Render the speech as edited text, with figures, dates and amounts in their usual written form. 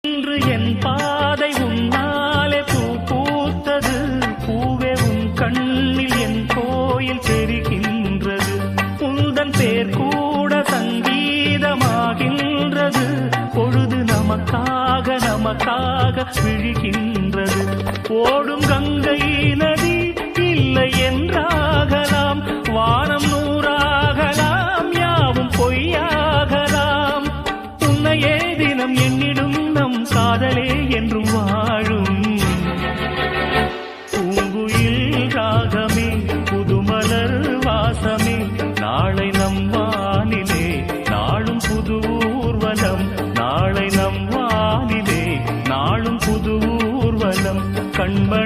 இன்று என் பாதை உன்னாலே பூ பூத்தது. பூவே உன் கண்ணில் என் கோயில் தெரிகின்றது. உந்தன் பேர் கூட சங்கீதமாகின்றது. பொழுது நமக்காக நமக்காக விழுகின்றது. ஓடும் கங்கை நதி இல்லை என்றாகலாம். வானம் நூறாகலாம், யாவும் பொய்யாகலாம். உன்னையே தினம் எண்ணிடும் நம் காதலே என்றும் வாழும். பூங்குயில் ராகமே, புதுமலர் வாசமே, நாளை நம் வானிலே நாளும் புது ஊர்வலம். நாளை நம் வானிலே நாளும் புது ஊர்வலம். கண்ம